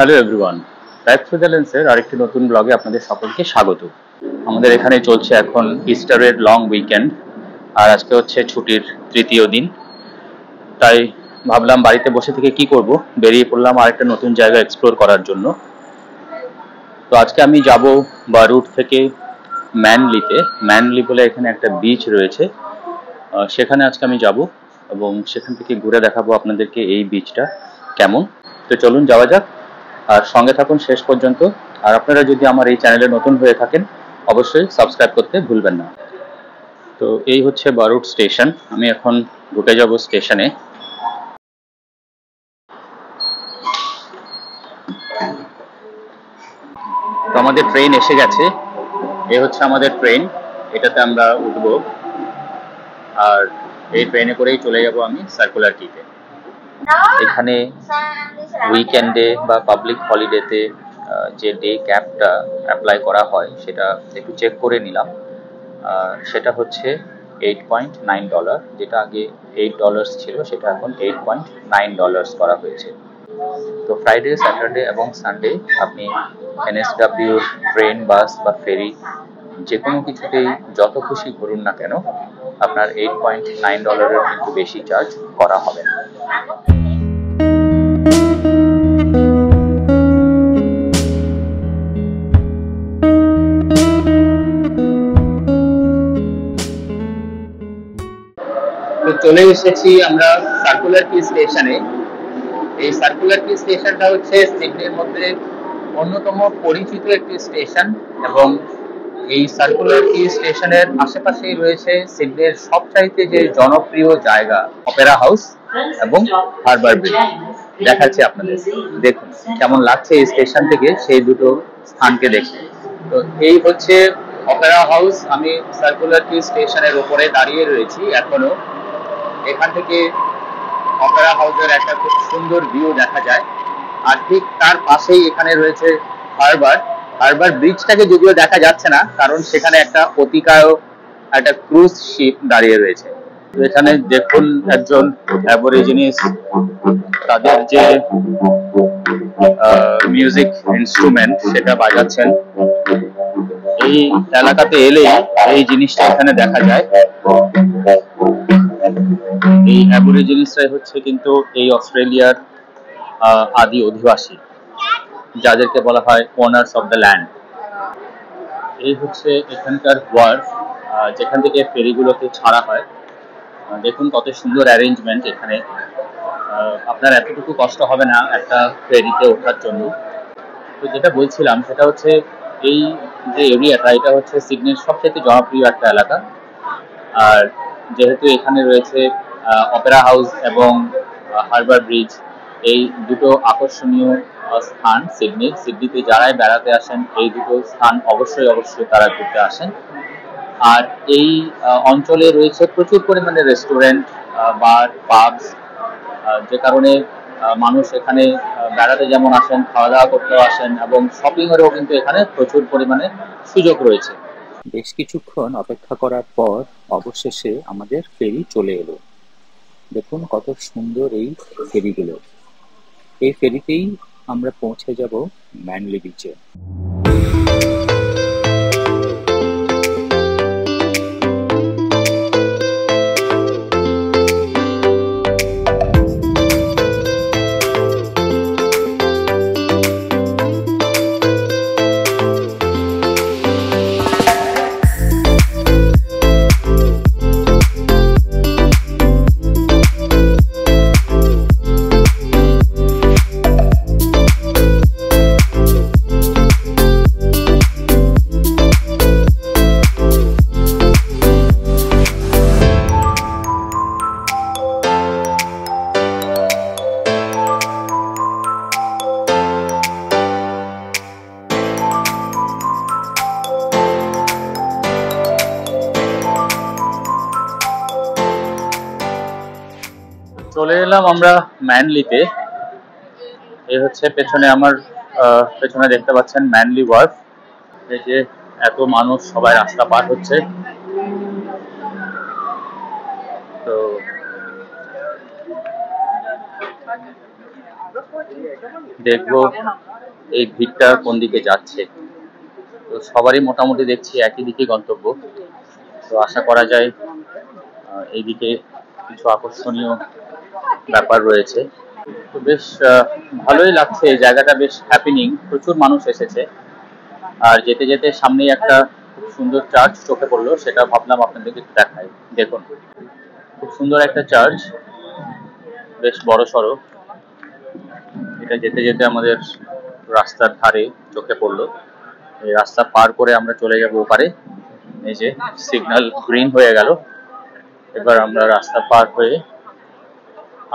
Hello everyone, life through the লেন্সের আরেকটি নতুন ব্লগে আপনাদের সকলকে স্বাগত। আমাদের এখানে চলছে এখন ইস্টারের লং উইকেন্ড, আর আজকে হচ্ছে ছুটির তৃতীয় দিন। তাই ভাবলাম বাড়িতে বসে থেকে কি করব, বেরিয়ে পড়লাম আরেকটা নতুন জায়গা এক্সপ্লোর করার জন্য। তো আজকে আমি যাব বারুট থেকে ম্যানলি বলে এখানে একটা বিচ রয়েছে, সেখানে আজকে আমি যাব এবং সেখান থেকে ঘুরে দেখাবো আপনাদেরকে এই বিচটা কেমন। তো চলুন যাওয়া যাক, আর সঙ্গে থাকুন শেষ পর্যন্ত। আর আপনারা যদি আমার এই চ্যানেলে নতুন হয়ে থাকেন অবশ্যই সাবস্ক্রাইব করতে ভুলবেন না। তো এই হচ্ছে বারুট স্টেশন, আমি এখন ঢুকে যাব স্টেশনে। তো আমাদের ট্রেন এসে গেছে, এই হচ্ছে আমাদের ট্রেন, এটাতে আমরা উঠব আর এই ট্রেনে করেই চলে যাব আমি সার্কুলার কিতে। এখানে উইকেন্ডে বা পাবলিক হলিডেতে যে ডে ক্যাবটা অ্যাপ্লাই করা হয় সেটা একটু চেক করে নিলাম। সেটা হচ্ছে $8.9, যেটা আগে $8 ছিল, সেটা এখন $8.9 করা হয়েছে। তো ফ্রাইডে, স্যাটারডে এবং সানডে আপনি NSW ট্রেন, বাস বা ফেরি যে কোনো কিছুতেই যত খুশি ঘুরুন না কেন, আপনার $8.9 কিন্তু বেশি চার্জ করা হবে না। তো চলে এসেছি আমরা সার্কুলার কি স্টেশনে। এই সার্কুলার কি স্টেশনটা হচ্ছে সিডনির মধ্যে অন্যতম পরিচিত একটি স্টেশন, এবং এই সার্কুলার কি স্টেশনের আশেপাশেই রয়েছে সিডনির সবচাইতে যে জনপ্রিয় জায়গা অপেরা হাউস এবং হারবার ব্রিজ। দেখাচ্ছি আপনাদের, দেখুন কেমন লাগছে এই স্টেশন থেকে সেই দুটো স্থানকে দেখতে। তো এই হচ্ছে অপেরা হাউস, আমি সার্কুলার কি স্টেশনের উপরে দাঁড়িয়ে রয়েছি এখনো। এখান থেকে অপেরা হাউসের একটা খুব সুন্দর ভিউ দেখা যায়, আর ঠিক তার পাশেই এখানে রয়েছে হারবার ব্রিজটাকে যদিও দেখা যাচ্ছে না, কারণ সেখানে একটা অতিকায় একটা ক্রুজ শিপ দাঁড়িয়ে রয়েছে। এখানে দেখুন একজন অ্যাবরিজিনিস তাদের যে মিউজিক ইনস্ট্রুমেন্ট সেটা বাজাচ্ছেন। এই এলাকাতে এলে এই জিনিসটা এখানে দেখা যায়। এই অ্যাবরিজিনিসরাই হচ্ছে কিন্তু এই অস্ট্রেলিয়ার আদি অধিবাসী, যাদেরকে বলা হয় ওনার্স অফ দ্য ল্যান্ড। এই হচ্ছে এখানকার ওয়ার্ফ, যেখান থেকে ফেরিগুলোকে ছাড়া হয়। দেখুন কত সুন্দর অ্যারেঞ্জমেন্ট এখানে। আপনার এতটুকু কষ্ট হবে না একটা ফেরিতে ওঠার জন্য। তো যেটা বলছিলাম সেটা হচ্ছে এই যে এরিয়াটা, এটা হচ্ছে সিডনির সবচেয়ে জনপ্রিয় একটা এলাকা। আর যেহেতু এখানে রয়েছে অপেরা হাউস এবং হারবার ব্রিজ, এই দুটো আকর্ষণীয় স্থান সিডনিতে যারাই বেড়াতে আসেন এই দুটো স্থান অবশ্যই তারা ঘুরতে আসেন। আর এই অঞ্চলে রয়েছে প্রচুর পরিমাণে রেস্টুরেন্ট, বার, পাবস, যে কারণে মানুষ এখানে বেড়াতে যেমন আসেন, খাওয়া দাওয়া করতেও আসেন, এবং শপিং এরও কিন্তু এখানে প্রচুর পরিমাণে সুযোগ রয়েছে। বেশ কিছুক্ষণ অপেক্ষা করার পর অবশেষে আমাদের ফেরি চলে এলো। দেখুন কত সুন্দর এই ফেরিগুলো। এই ফেরিতেই আমরা পৌঁছে যাব ম্যানলি বিচে। চলে এলাম আমরা ম্যানলিতে। এই হচ্ছে পেছনে আমার পেছনে দেখতে পাচ্ছেন ম্যানলি ওয়ার্ফ। এই যে এত মানুষ সবাই রাস্তা পার হচ্ছে। তো দেখবো এই ভিড়টা কোন দিকে যাচ্ছে। তো সবারই মোটামুটি দেখছি একই দিকে গন্তব্য। তো আশা করা যায় এইদিকে কিছু আকর্ষণীয় ব্যাপার রয়েছে। তো বেশ ভালোই লাগছে, এই জায়গাটা বেশ হ্যাপিনিং, প্রচুর মানুষ এসেছে। আর যেতে যেতে সামনেই একটা খুব সুন্দর চার্চ চোখে পড়লো, সেটা ভাবলাম আপনাদেরকে একটু দেখাই। দেখুন, খুব সুন্দর একটা চার্চ, বেশ বড় সড়ো। এটা যেতে যেতে আমাদের রাস্তার ধারে চোখে পড়লো। এই রাস্তা পার করে আমরা চলে যাবো ওপারে। এই যে সিগন্যাল গ্রিন হয়ে গেল, এবার আমরা রাস্তা পার হয়ে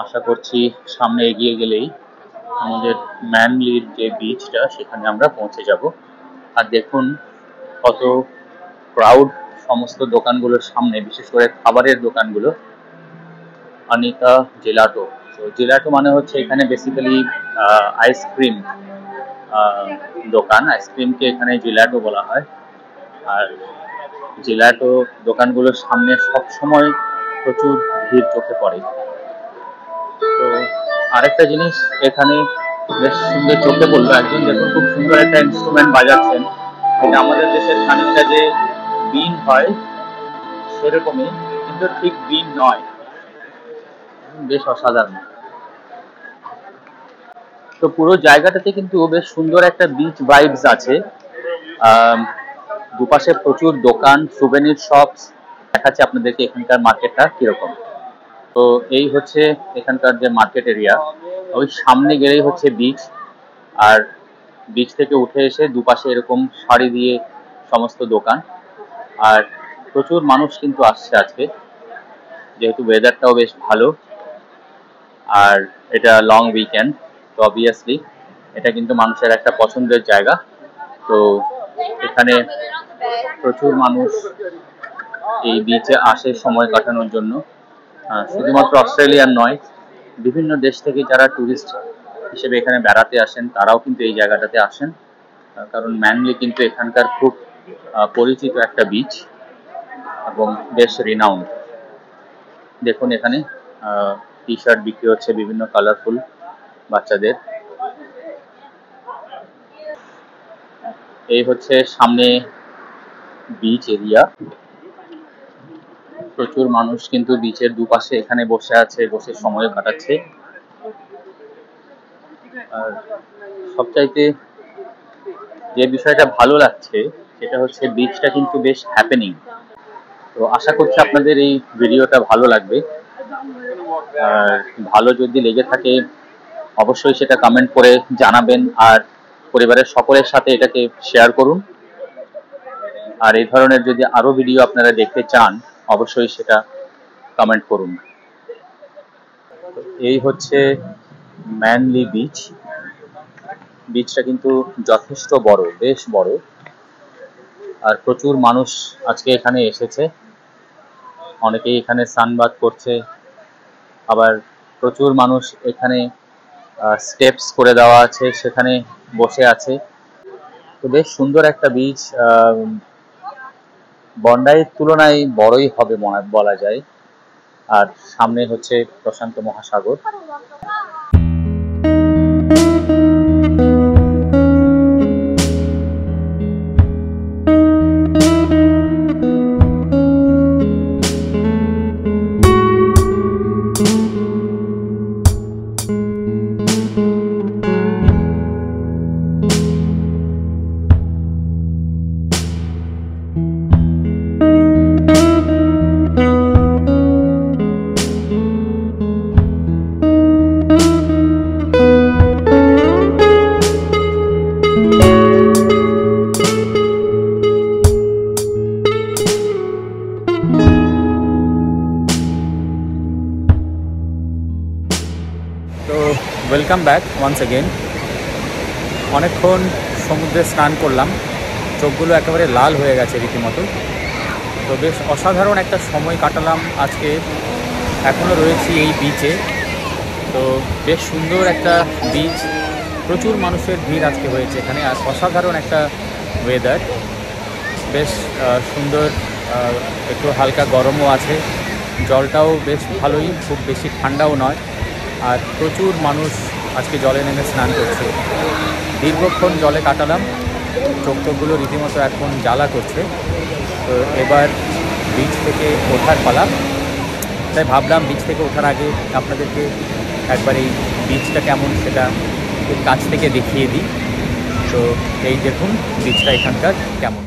আশা করছি সামনে এগিয়ে গেলেই আমাদের ম্যানলির যে বিচটা সেখানে আমরা পৌঁছে যাব। আর দেখুন কত ক্রাউড সমস্ত দোকানগুলোর সামনে, বিশেষ করে খাবারের দোকানগুলো। অনিতা জেলাটো। তো জেলাটো মানে হচ্ছে এখানে বেসিক্যালি আইসক্রিম দোকান। আইসক্রিমকে এখানে জেলাটো বলা হয়। আর জেলাটো দোকানগুলোর সামনে সবসময় প্রচুর ভিড় চোখে পড়ে। তো আরেকটা জিনিস এখানে বেশ সুন্দর চোখে পড়লো, একজন দেখুন খুব সুন্দর একটা ইনস্ট্রুমেন্ট বাজাচ্ছেন। এটা আমাদের দেশের খানিকটা যে বিন হয় সেরকমই, কিন্তু ঠিক বিন নয়, বেশ অসাধারণ। তো পুরো জায়গাটাতে কিন্তু বেশ সুন্দর একটা বিচ ভাইবস আছে। দুপাশে প্রচুর দোকান, সুভেনির শপস। দেখাচ্ছে আপনাদেরকে এখানকার মার্কেটটা কিরকম। তো এই হচ্ছে এখানকার যে মার্কেট এরিয়া। ওই সামনে গেলেই হচ্ছে বিচ, আর বিচ থেকে উঠে এসে দুপাশে এরকম সারি দিয়ে সমস্ত দোকান। আর প্রচুর মানুষ কিন্তু আসছে আজকে, যেহেতু ওয়েদারটাও বেশ ভালো আর এটা লং উইকেন্ড। তো অবভিয়াসলি এটা কিন্তু মানুষের একটা পছন্দের জায়গা। তো এখানে প্রচুর মানুষ এই বিচে আসে সময় কাটানোর জন্য। শুধুমাত্র অস্ট্রেলিয়ার নয়, বিভিন্ন দেশ থেকে যারা ট্যুরিস্ট হিসেবে এখানে বেড়াতে আসেন তারাও কিন্তু এই জায়গাটাতে আসেন, কারণ ম্যানলি কিন্তু এখানকার খুব পরিচিত একটা বিচ এবং বেশ রিনাউন্ড। দেখুন এখানে টি শার্ট বিক্রি হচ্ছে বিভিন্ন কালারফুল বাচ্চাদের। এই হচ্ছে সামনে বিচ এরিয়া। প্রচুর মানুষ কিন্তু বিচের দুপাশে এখানে বসে আছে, বসে সময় কাটাচ্ছে। আর সবচাইতে যে বিষয়টা ভালো লাগছে সেটা হচ্ছে বিচটা কিন্তু বেশ হ্যাপেনিং। তো আশা করছি আপনাদের এই ভিডিওটা ভালো লাগবে। আর ভালো যদি লেগে থাকে অবশ্যই সেটা কমেন্ট করে জানাবেন, আর পরিবারের সকলের সাথে এটাকে শেয়ার করুন। আর এই ধরনের যদি আরো ভিডিও আপনারা দেখতে চান অবশ্যই সেটা কমেন্ট করুন। এই হচ্ছে ম্যানলি বিচ। বিচটা কিন্তু যথেষ্ট বড়, বেশ বড়। আর প্রচুর মানুষ আজকে এখানে এসেছে, অনেকেই এখানে সানবাথ করছে। আবার প্রচুর মানুষ এখানে স্টেপস করে দেওয়া আছে, সেখানে বসে আছে। তো বেশ সুন্দর একটা বিচ, বন্ডাইয়ের তুলনায় বড়ই হবে বলা যায়। আর সামনে হচ্ছে প্রশান্ত মহাসাগর। Welcome back once again. অনেকক্ষণ সমুদ্রে স্নান করলাম, চোখগুলো একেবারে লাল হয়ে গেছে রীতিমতো। তো বেশ অসাধারণ একটা সময় কাটালাম আজকে। এখনও রয়েছি এই বিচে। তো বেশ সুন্দর একটা বিচ, প্রচুর মানুষের ভিড় আজকে হয়েছে এখানে। আর অসাধারণ একটা ওয়েদার, বেশ সুন্দর, একটু হালকা গরমও আছে, জলটাও বেশ ভালোই, খুব বেশি ঠান্ডাও নয়। আর প্রচুর মানুষ আজকে জলে নেমে স্নান করছে। দীর্ঘক্ষণ জলে কাটালাম, চোখগুলো রীতিমতো এখন জ্বালা করছে। তো এবার বিচ থেকে ওঠার পালা। তাই ভাবলাম বিচ থেকে ওঠার আগে আপনাদেরকে একবার এই বিচটা কেমন সেটা খুব কাছ থেকে দেখিয়ে দিই। তো এই দেখুন বিচটা এখানকার কেমন।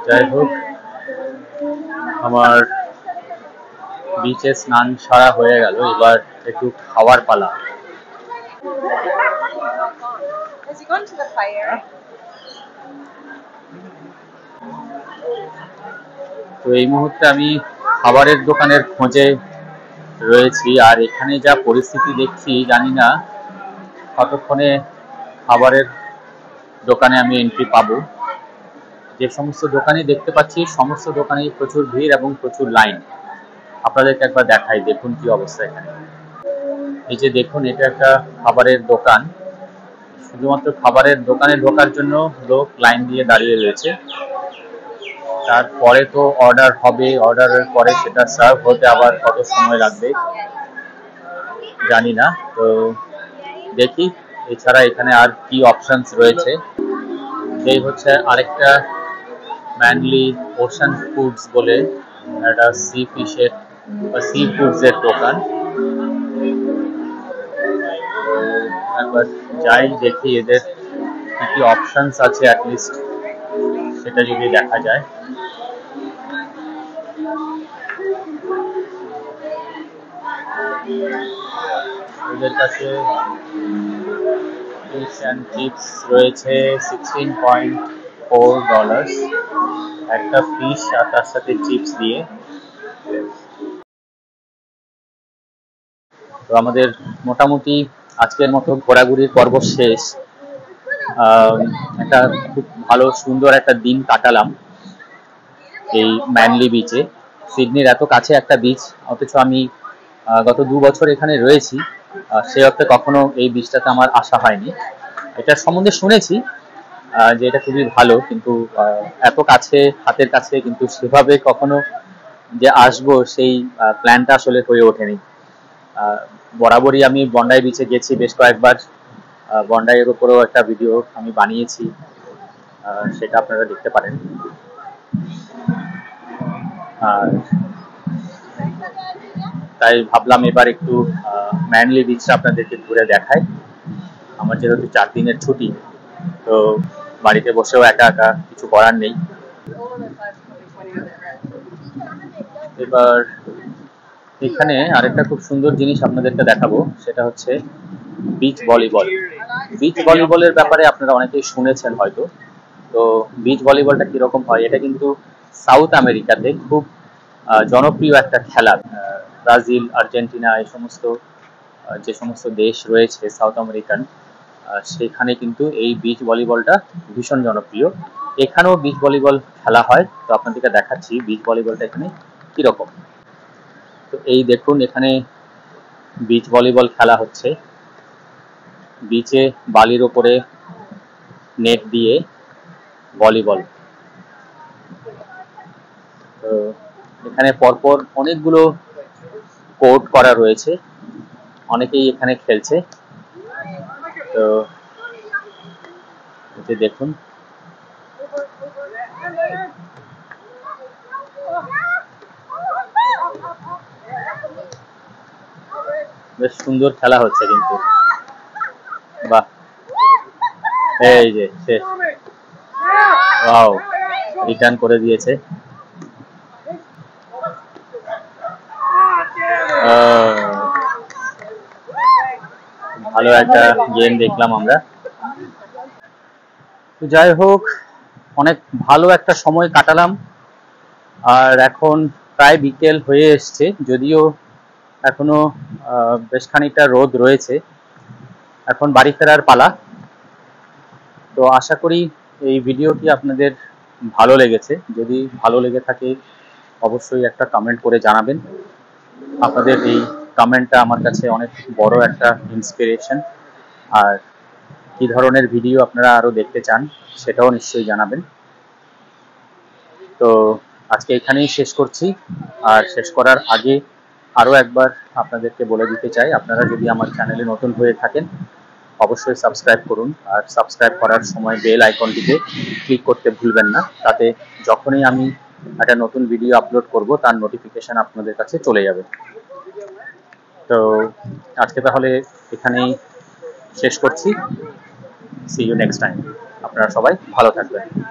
যাই হোক, আমার বিচে স্নান সারা হয়ে গেল, এবার একটু খাওয়ার পালা। তো এই মুহূর্তে আমি খাবারের দোকানের খোঁজে রয়েছি, আর এখানে যা পরিস্থিতি দেখছি জানি না কতক্ষণে খাবারের দোকানে আমি এন্ট্রি পাবো। যে সমস্ত দোকানই দেখতে পাচ্ছি সমস্ত দোকানেই প্রচুর ভিড় এবং প্রচুর লাইন। আপনাদেরকে একবার দেখাই, দেখুন কি অবস্থা এখানে। এই যে দেখুন, এটা একটা খাবারের দোকান। শুধুমাত্র খাবারের দোকানে ঢোকার জন্য লোক লাইন দিয়ে দাঁড়িয়ে রয়েছে। তারপরে তো অর্ডার হবে, অর্ডারের পরে সেটা সার্ভ হতে আবার কত সময় লাগবে জানি না। তো দেখি এছাড়া এখানে আর কি অপশনস রয়েছে। এই হচ্ছে আরেকটা ম্যানলি ওশান ফুডস বলে একটা সি ফিশের বা সি ফুডস এর দোকান। একবার যাই, দেখি এদের কি কি অপশনস আছে, অ্যাটলিস্ট সেটা যদি দেখা যায়। এদের কাছে ফিশ অ্যান্ড চিপস রয়েছে $16.4, একটা ফিশ আর তার সাথে চিপস দিয়ে। তো আমাদের মোটামুটি আজকের মতো ঘোরাঘুরির পর্ব শেষ। একটা খুব ভালো সুন্দর একটা দিন কাটালাম এই ম্যানলি বিচে। সিডনির এত কাছে একটা বিচ, অথচ আমি গত 2 বছর এখানে রয়েছি, সে অর্থে কখনো এই বিচটাতে আমার আসা হয়নি। এটা সম্বন্ধে শুনেছি যে এটা খুবই ভালো, কিন্তু এত কাছে, হাতের কাছে, কিন্তু সেভাবে কখনো যে আসবো সেই প্ল্যানটা আসলে হয়ে ওঠেনি। বরাবরই আমি বন্ডাই বিচে গেছি বেশ কয়েকবার। বন্ডাইয়ের উপরেও একটা ভিডিও আমি বানিয়েছি, সেটা আপনারা দেখতে পারেন। আর তাই ভাবলাম এবার একটু ম্যানলি বিচটা আপনাদেরকে ঘুরে দেখাই। আমার যেহেতু 4 দিনের ছুটি, তো বাড়িতে বসেও একা একা কিছু করার নেই। এবার এখানে আরেকটা খুব সুন্দর জিনিস আপনাদেরকে দেখাবো, সেটা হচ্ছে বিচ ভলিবল। বিচ ভলিবলের ব্যাপারে আপনারা অনেকেই শুনেছেন হয়তো। তো বিচ ভলিবলটা কিরকম হয়, এটা কিন্তু সাউথ আমেরিকাতে খুব জনপ্রিয় একটা খেলা। ব্রাজিল, আর্জেন্টিনা, এই সমস্ত যে সমস্ত দেশ রয়েছে সাউথ আমেরিকান, সেখানে কিন্তু এই বিচ ভলিবলটা ভীষণ জনপ্রিয়। এখানেও বিচ ভলিবল খেলা হয়। তো আপনাদেরকে দেখাচ্ছি বিচ ভলিবলটা এখানে কিরকম। তো এই দেখুন, এখানে বিচ ভলিবল খেলা হচ্ছে। বিচে বালির ওপরে নেট দিয়ে ভলিবল। তো এখানে পরপর অনেকগুলো কোর্ট করা রয়েছে, অনেকেই এখানে খেলছে। তো যে দেখুন, বেশ সুন্দর খেলা হচ্ছে কিন্তু। বাহ, এই যে শেষ। ওয়াও, রিটার্ন করে দিয়েছে। ভালো একটা গেম দেখলাম আমরা। তো যাই হোক, অনেক ভালো একটা সময় কাটালাম। আর এখন প্রায় বিকেল হয়ে এসছে, যদিও এখনো বেশ খানিকটা রোদ রয়েছে। এখন বাড়ি ফেরার পালা। তো আশা করি এই ভিডিওটি আপনাদের ভালো লেগেছে। যদি ভালো লেগে থাকে অবশ্যই একটা কমেন্ট করে জানাবেন। আপনাদের এই কমেন্টটা আমার কাছে অনেক বড় একটা ইন্সপিরেশন। আর কি ধরনের ভিডিও আপনারা আরো দেখতে চান সেটাও নিশ্চয়ই জানাবেন। তো আজকে এখানেই শেষ করছি। আর শেষ করার আগে আরো একবার আপনাদেরকে বলে দিতে চাই, আপনারা যদি আমার চ্যানেলে নতুন হয়ে থাকেন অবশ্যই সাবস্ক্রাইব করুন। আর সাবস্ক্রাইব করার সময় বেল আইকনটিতে ক্লিক করতে ভুলবেন না, তাতে যখনই আমি একটা নতুন ভিডিও আপলোড করব তার নোটিফিকেশন আপনাদের কাছে চলে যাবে। তো আজকে তাহলে এখানেই শেষ করছি। See you next time. আপনারা সবাই ভালো থাকবেন।